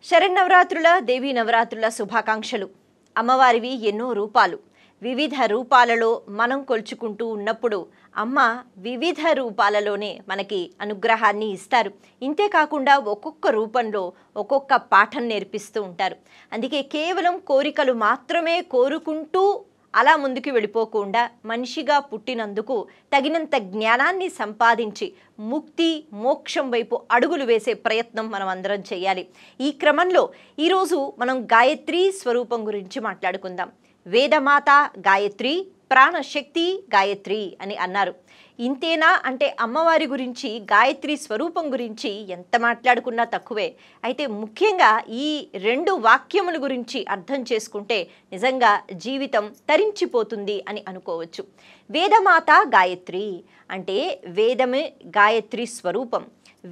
శరన్నవరాత్రుల దేవీ నవరాత్రుల శుభాకాంక్షలు. అమ్మవారివి ఎన్నో రూపాలు. వివిధ రూపాలలో మనం కొలుచుకుంటూ ఉన్నప్పుడు అమ్మ వివిధ రూపాలలోనే మనకి అనుగ్రహాన్ని ఇస్తారు. ఇంతే కాకుండా ఒక్కొక్క రూపంలో ఒక్కొక్క పాఠం నేర్పిస్తూ ఉంటారు. అందుకే కేవలం కోరికలు మాత్రమే కోరుకుంటూ అలా ముందుకు వెళ్ళిపోకుండా మనిషిగా పుట్టినందుకు తగినంత జ్ఞానాన్ని సంపాదించి ముక్తి మోక్షం వైపు అడుగులు వేసే ప్రయత్నం మనం అందరం చేయాలి. ఈ క్రమంలో ఈరోజు మనం గాయత్రి స్వరూపం గురించి మాట్లాడుకుందాం. వేదమాత గాయత్రి, ప్రాణశక్తి గాయత్రి అని అన్నారు. ఇంతేనా అంటే అమ్మవారి గురించి, గాయత్రి స్వరూపం గురించి ఎంత మాట్లాడుకున్నా తక్కువే. అయితే ముఖ్యంగా ఈ రెండు వాక్యముల గురించి అర్థం చేసుకుంటే నిజంగా జీవితం తరించిపోతుంది అని అనుకోవచ్చు. వేదమాత గాయత్రి అంటే వేదమే గాయత్రి స్వరూపం.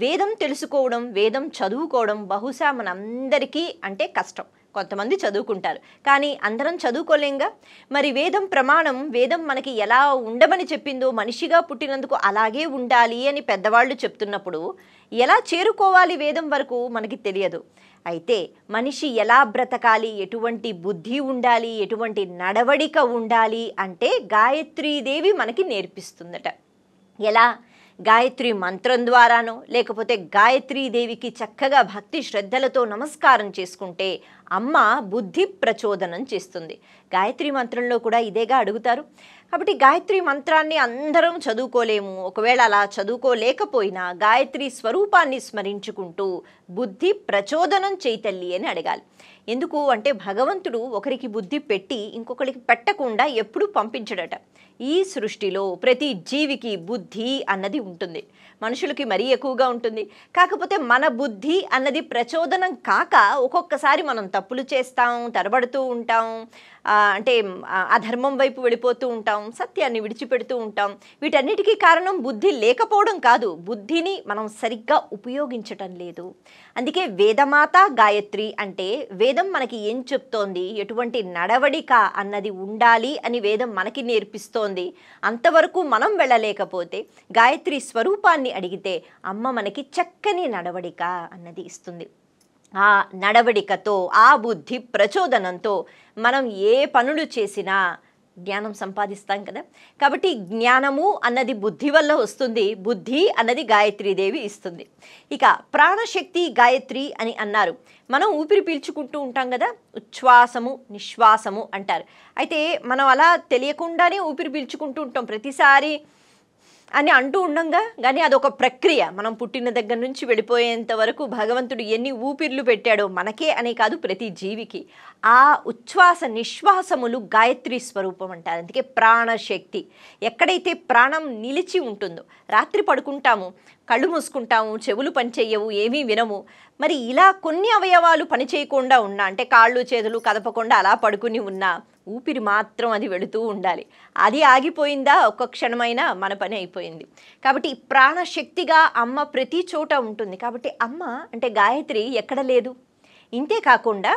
వేదం తెలుసుకోవడం, వేదం చదువుకోవడం బహుశా మనందరికీ అంటే కష్టం. కొంతమంది చదువుకుంటారు, కానీ అందరం చదువుకోలేంగా. మరి వేదం ప్రమాణం, వేదం మనకి ఎలా ఉండమని చెప్పిందో మనిషిగా పుట్టినందుకు అలాగే ఉండాలి అని పెద్దవాళ్ళు చెప్తున్నప్పుడు ఎలా చేరుకోవాలి వేదం వరకు మనకి తెలియదు. అయితే మనిషి ఎలా బ్రతకాలి, ఎటువంటి బుద్ధి ఉండాలి, ఎటువంటి నడవడిక ఉండాలి అంటే గాయత్రీదేవి మనకి నేర్పిస్తుందట. ఎలా? గాయత్రి మంత్రం ద్వారానో లేకపోతే గాయత్రీదేవికి చక్కగా భక్తి శ్రద్ధలతో నమస్కారం చేసుకుంటే అమ్మ బుద్ధి ప్రచోదనం చేస్తుంది. గాయత్రి మంత్రంలో కూడా ఇదేగా అడుగుతారు. కాబట్టి గాయత్రి మంత్రాన్ని అందరం చదువుకోలేము. ఒకవేళ అలా చదువుకోలేకపోయినా గాయత్రి స్వరూపాన్ని స్మరించుకుంటూ బుద్ధి ప్రచోదనం చేతల్లి అని అడగాలి. ఎందుకు అంటే భగవంతుడు ఒకరికి బుద్ధి పెట్టి ఇంకొకరికి పెట్టకుండా ఎప్పుడూ పంపించడట. ఈ సృష్టిలో ప్రతి జీవికి బుద్ధి అన్నది ఉంటుంది. మనుషులకి మరీ ఎక్కువగా ఉంటుంది. కాకపోతే మన బుద్ధి అన్నది ప్రచోదనం కాక ఒక్కొక్కసారి మనం తప్పులు చేస్తాం, తరబడుతూ ఉంటాం, అంటే అధర్మం వైపు వెళ్ళిపోతూ ఉంటాం, సత్యాన్ని విడిచిపెడుతూ ఉంటాం. వీటన్నిటికీ కారణం బుద్ధి లేకపోవడం కాదు, బుద్ధిని మనం సరిగ్గా ఉపయోగించటం లేదు. అందుకే వేదమాత గాయత్రి అంటే వేదం మనకి ఏం చెప్తోంది, ఎటువంటి నడవడిక అన్నది ఉండాలి అని వేదం మనకి నేర్పిస్తోంది. అంతవరకు మనం వెళ్ళలేకపోతే గాయత్రి స్వరూపాన్ని అడిగితే అమ్మ మనకి చక్కని నడవడిక అన్నది ఇస్తుంది. ఆ నడవడికతో, ఆ బుద్ధి ప్రచోదనంతో మనం ఏ పనులు చేసినా జ్ఞానం సంపాదిస్తాం కదా. కాబట్టి జ్ఞానము అన్నది బుద్ధి వల్ల వస్తుంది, బుద్ధి అన్నది గాయత్రీదేవి ఇస్తుంది. ఇక ప్రాణశక్తి గాయత్రి అని అన్నారు. మనం ఊపిరి పీల్చుకుంటూ ఉంటాం కదా, ఉచ్ఛ్వాసము నిశ్వాసము అంటారు. అయితే మనం అలా తెలియకుండానే ఊపిరి పీల్చుకుంటూ ఉంటాం ప్రతిసారి అని అంటూ ఉండంగా, కానీ అదొక ప్రక్రియ. మనం పుట్టిన దగ్గర నుంచి వెళ్ళిపోయేంత వరకు భగవంతుడు ఎన్ని ఊపిర్లు పెట్టాడో మనకే అనే కాదు ప్రతి జీవికి. ఆ ఉచ్ఛ్వాస నిశ్వాసములు గాయత్రి స్వరూపం అంటారు. అందుకే ప్రాణశక్తి. ఎక్కడైతే ప్రాణం నిలిచి ఉంటుందో, రాత్రి పడుకుంటాము, కళ్ళు మూసుకుంటాము, చెవులు పనిచేయవు, ఏమీ వినము. మరి ఇలా కొన్ని అవయవాలు పనిచేయకుండా ఉన్నా, అంటే కాళ్ళు చేతులు కదపకుండా అలా పడుకుని ఉన్నా ఊపిరి మాత్రం అది వెళుతూ ఉండాలి. అది ఆగిపోయిందా ఒక్క క్షణమైనా మన పని అయిపోయింది. కాబట్టి ప్రాణశక్తిగా అమ్మ ప్రతి చోట ఉంటుంది. కాబట్టి అమ్మ అంటే గాయత్రి ఎక్కడ లేదు. ఇంతే కాకుండా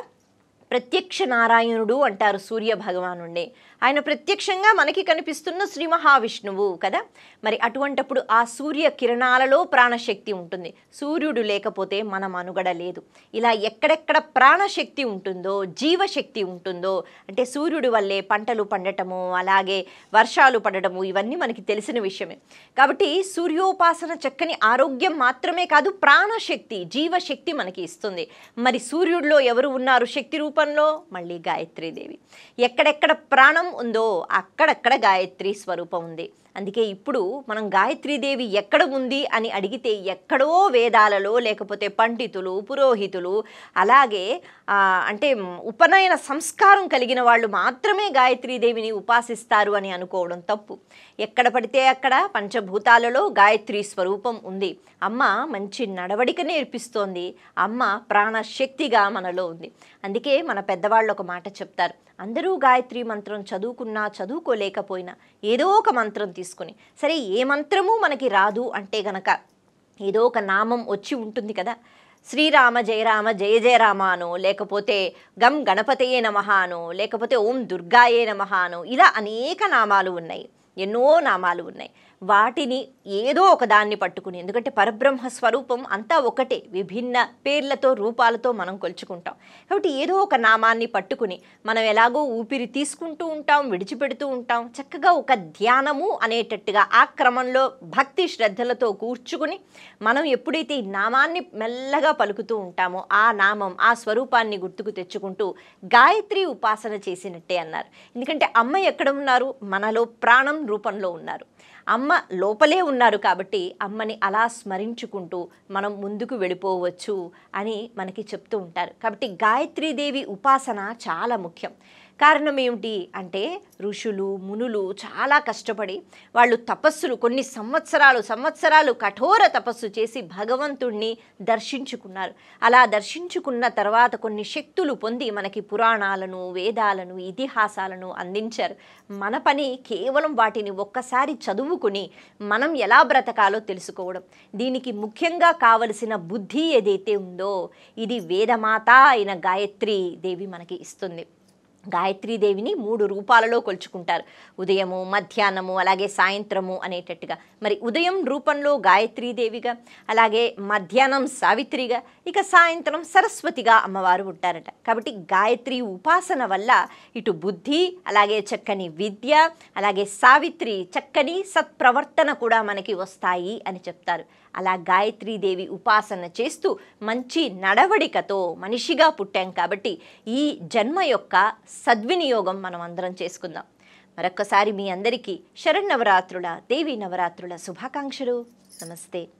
ప్రత్యక్ష నారాయణుడు అంటారు సూర్య భగవానుండే. ఆయన ప్రత్యక్షంగా మనకి కనిపిస్తున్న శ్రీ మహావిష్ణువు కదా. మరి అటువంటప్పుడు ఆ సూర్య కిరణాలలో ప్రాణశక్తి ఉంటుంది. సూర్యుడు లేకపోతే మన మనుగడ లేదు. ఇలా ఎక్కడెక్కడ ప్రాణశక్తి ఉంటుందో, జీవశక్తి ఉంటుందో, అంటే సూర్యుడి వల్లే పంటలు పండటము, అలాగే వర్షాలు పడటము, ఇవన్నీ మనకి తెలిసిన విషయమే. కాబట్టి సూర్యోపాసన చక్కని ఆరోగ్యం మాత్రమే కాదు, ప్రాణశక్తి, జీవశక్తి మనకి ఇస్తుంది. మరి సూర్యుడిలో ఎవరు ఉన్నారు శక్తి రూపంలో? మళ్ళీ గాయత్రీదేవి. ఎక్కడెక్కడ ప్రాణం ఉందో అక్కడక్కడ గాయత్రి స్వరూపం ఉంది. అందుకే ఇప్పుడు మనం గాయత్రీదేవి ఎక్కడ ఉంది అని అడిగితే ఎక్కడో వేదాలలో, లేకపోతే పండితులు, పురోహితులు, అలాగే అంటే ఉపనయన సంస్కారం కలిగిన వాళ్ళు మాత్రమే గాయత్రీదేవిని ఉపాసిస్తారు అని అనుకోవడం తప్పు. ఎక్కడ పడితే అక్కడ పంచభూతాలలో గాయత్రి స్వరూపం ఉంది. అమ్మ మంచి నడవడిక నేర్పిస్తోంది. అమ్మ ప్రాణశక్తిగా మనలో ఉంది. అందుకే మన పెద్దవాళ్ళు ఒక మాట చెప్తారు, అందరూ గాయత్రి మంత్రం చదువుకున్నా చదువుకోలేకపోయినా ఏదో ఒక మంత్రం తీసుకుని, సరే ఏ మంత్రము మనకి రాదు అంటే గనక ఏదో ఒక నామం వచ్చి ఉంటుంది కదా. శ్రీరామ జయరామ జయ జయ రామ అనో, లేకపోతే గం గణపతయే నమః అనో, లేకపోతే ఓం దుర్గాయే నమః అనో, ఇలా అనేక నామాలు ఉన్నాయి, ఎన్నో నామాలు ఉన్నాయి. వాటిని ఏదో ఒక దాన్ని పట్టుకుని, ఎందుకంటే పరబ్రహ్మ స్వరూపం అంతా ఒకటే, విభిన్న పేర్లతో రూపాలతో మనం కొలుచుకుంటాం. కాబట్టి ఏదో ఒక నామాన్ని పట్టుకుని మనం ఎలాగో ఊపిరి తీసుకుంటూ ఉంటాం, విడిచిపెడుతూ ఉంటాం, చక్కగా ఒక ధ్యానము అనేటట్టుగా ఆ క్రమంలో భక్తి శ్రద్ధలతో కూర్చుకుని మనం ఎప్పుడైతే ఈ నామాన్ని మెల్లగా పలుకుతూ ఉంటామో ఆ నామం, ఆ స్వరూపాన్ని గుర్తుకు తెచ్చుకుంటూ గాయత్రి ఉపాసన చేసినట్టే అన్నారు. ఎందుకంటే అమ్మ ఎక్కడ ఉన్నారు? మనలో ప్రాణం రూపంలో ఉన్నారు. అమ్మ లోపలే ఉన్నారు కాబట్టి అమ్మని అలా స్మరించుకుంటూ మనం ముందుకు వెళ్ళిపోవచ్చు అని మనకి చెప్తూ ఉంటారు. కాబట్టి గాయత్రీదేవి ఉపాసన చాలా ముఖ్యం. కారణం ఏమిటి అంటే ఋషులు మునులు చాలా కష్టపడి వాళ్ళు తపస్సులు కొన్ని సంవత్సరాలు కఠోర తపస్సు చేసి భగవంతుణ్ణి దర్శించుకున్నారు. అలా దర్శించుకున్న తర్వాత కొన్ని శక్తులు పొంది మనకి పురాణాలను, వేదాలను, ఇతిహాసాలను అందించారు. మన పని కేవలం వాటిని ఒక్కసారి చదువుకుని మనం ఎలా బ్రతకాలో తెలుసుకోవడం. దీనికి ముఖ్యంగా కావలసిన బుద్ధి ఏదైతే ఉందో ఇది వేదమాత అయిన గాయత్రీ దేవి మనకి ఇస్తుంది. గాయత్రీదేవిని 3 రూపాలలో కొలుచుకుంటారు. ఉదయము, మధ్యాహ్నము, అలాగే సాయంత్రము అనేటట్టుగా. మరి ఉదయం రూపంలో గాయత్రీదేవిగా, అలాగే మధ్యాహ్నం సావిత్రిగా, ఇక సాయంత్రం సరస్వతిగా అమ్మవారు ఉంటారట. కాబట్టి గాయత్రి ఉపాసన వల్ల ఇటు బుద్ధి, అలాగే చక్కని విద్య, అలాగే సావిత్రి చక్కని సత్ప్రవర్తన కూడా మనకి వస్తాయి అని చెప్తారు. అలా గాయత్రీదేవి ఉపాసన చేస్తూ మంచి నడవడికతో మనిషిగా పుట్టాం కాబట్టి ఈ జన్మ యొక్క సద్వినియోగం మనం అందరం చేసుకుందాం. మరొక్కసారి మీ అందరికీ శరన్నవరాత్రుల, దేవీ నవరాత్రుల శుభాకాంక్షలు. నమస్తే.